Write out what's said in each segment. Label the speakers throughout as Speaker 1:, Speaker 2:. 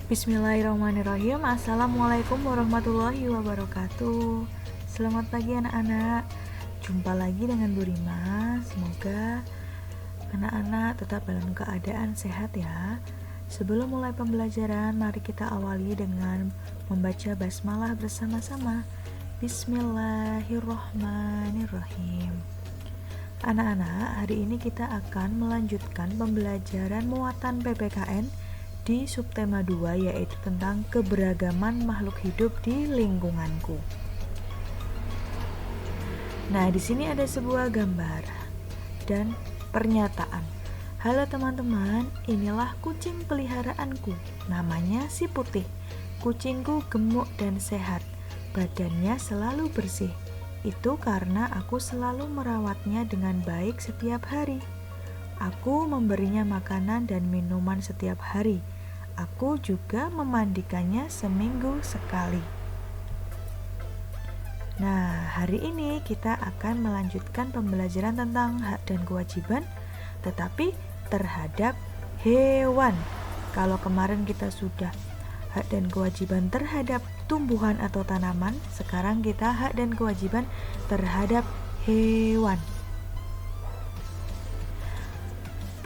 Speaker 1: Bismillahirrahmanirrahim. Assalamualaikum warahmatullahi wabarakatuh. Selamat pagi anak-anak. Jumpa lagi dengan Bu Rima. Semoga anak-anak tetap dalam keadaan sehat ya. Sebelum mulai pembelajaran, mari kita awali dengan membaca basmalah bersama-sama. Bismillahirrahmanirrahim. Anak-anak, hari ini kita akan melanjutkan pembelajaran muatan PPKN di subtema 2, yaitu tentang keberagaman makhluk hidup di lingkunganku. Nah, di sini ada sebuah gambar dan pernyataan. Halo teman-teman, inilah kucing peliharaanku. Namanya si Putih. Kucingku gemuk dan sehat. Badannya selalu bersih. Itu karena aku selalu merawatnya dengan baik setiap hari. Aku memberinya makanan dan minuman setiap hari. Aku juga memandikannya seminggu sekali. Nah, hari ini kita akan melanjutkan pembelajaran tentang hak dan kewajiban, tetapi terhadap hewan. Kalau kemarin kita sudah hak dan kewajiban terhadap tumbuhan atau tanaman, sekarang kita hak dan kewajiban terhadap hewan.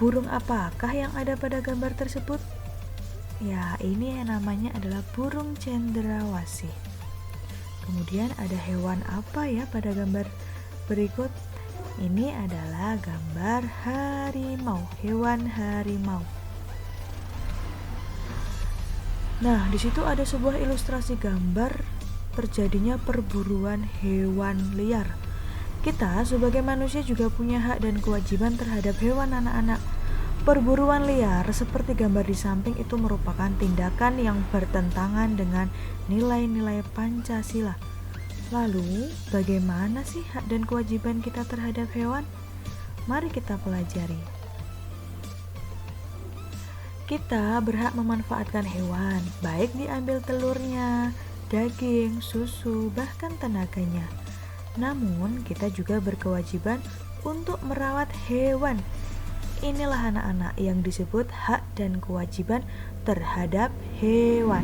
Speaker 1: Burung apakah yang ada pada gambar tersebut? Ya, ini yang namanya adalah burung cendrawasih. Kemudian ada hewan apa ya pada gambar berikut? Ini adalah gambar harimau, hewan harimau. Nah, di situ ada sebuah ilustrasi gambar terjadinya perburuan hewan liar. Kita sebagai manusia juga punya hak dan kewajiban terhadap hewan anak-anak. Perburuan liar seperti gambar di samping itu merupakan tindakan yang bertentangan dengan nilai-nilai Pancasila. Lalu, bagaimana sih hak dan kewajiban kita terhadap hewan? Mari kita pelajari. Kita berhak memanfaatkan hewan, baik diambil telurnya, daging, susu, bahkan tenaganya. Namun, kita juga berkewajiban untuk merawat hewan. Inilah anak-anak yang disebut hak dan kewajiban terhadap hewan.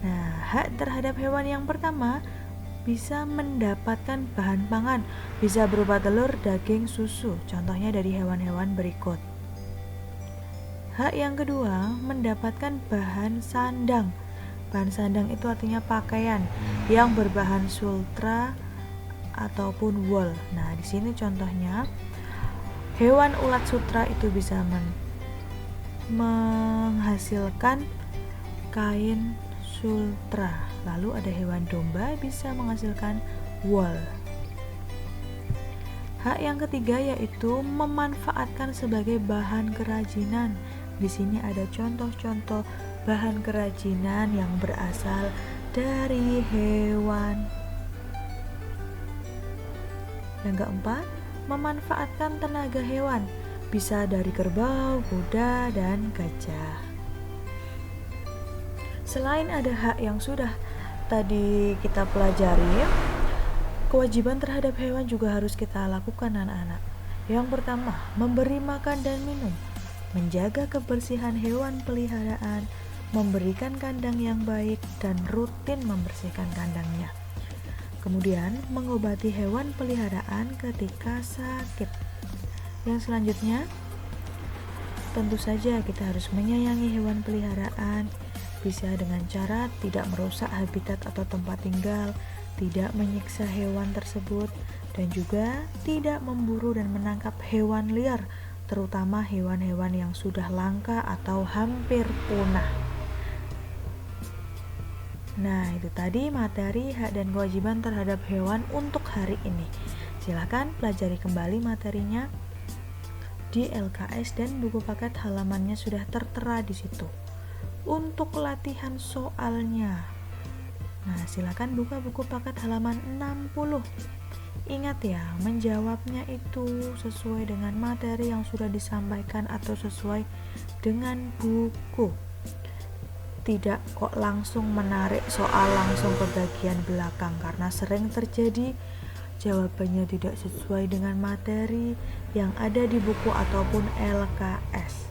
Speaker 1: Nah, hak terhadap hewan yang pertama bisa mendapatkan bahan pangan, bisa berupa telur, daging, susu. Contohnya dari hewan-hewan berikut. Hak yang kedua mendapatkan bahan sandang. Bahan sandang itu artinya pakaian yang berbahan sultra ataupun wool. Nah, di sini contohnya hewan ulat sutra itu bisa menghasilkan kain sultra. Lalu ada hewan domba bisa menghasilkan wool. Hak yang ketiga yaitu memanfaatkan sebagai bahan kerajinan. Di sini ada contoh-contoh bahan kerajinan yang berasal dari hewan. Yang keempat, memanfaatkan tenaga hewan, bisa dari kerbau, kuda, dan gajah. Selain ada hak yang sudah tadi kita pelajari, kewajiban terhadap hewan juga harus kita lakukan anak-anak. Yang pertama, memberi makan dan minum, menjaga kebersihan hewan peliharaan, memberikan kandang yang baik, dan rutin membersihkan kandangnya. Kemudian, mengobati hewan peliharaan ketika sakit. Yang selanjutnya, tentu saja kita harus menyayangi hewan peliharaan, bisa dengan cara tidak merusak habitat atau tempat tinggal, tidak menyiksa hewan tersebut, dan juga tidak memburu dan menangkap hewan liar, terutama hewan-hewan yang sudah langka atau hampir punah. Nah, itu tadi materi hak dan kewajiban terhadap hewan untuk hari ini. Silakan pelajari kembali materinya di LKS dan buku paket halamannya sudah tertera di situ. Untuk latihan soalnya, nah silakan buka buku paket halaman 60. Ingat ya, menjawabnya itu sesuai dengan materi yang sudah disampaikan atau sesuai dengan buku. Tidak kok langsung menarik soal langsung ke bagian belakang, karena sering terjadi jawabannya tidak sesuai dengan materi yang ada di buku ataupun LKS.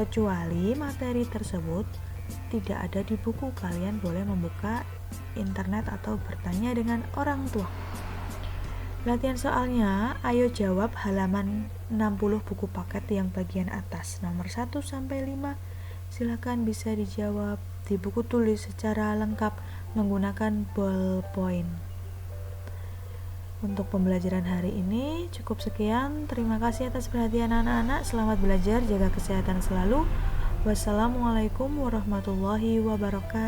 Speaker 1: Kecuali materi tersebut tidak ada di buku, kalian boleh membuka internet atau bertanya dengan orang tua. Latihan soalnya, ayo jawab halaman 60 buku paket yang bagian atas, nomor 1 sampai 5. Silakan bisa dijawab di buku tulis secara lengkap menggunakan ballpoint. Untuk pembelajaran hari ini cukup sekian. Terima kasih atas perhatian anak-anak. Selamat belajar, jaga kesehatan selalu. Wassalamualaikum warahmatullahi wabarakatuh.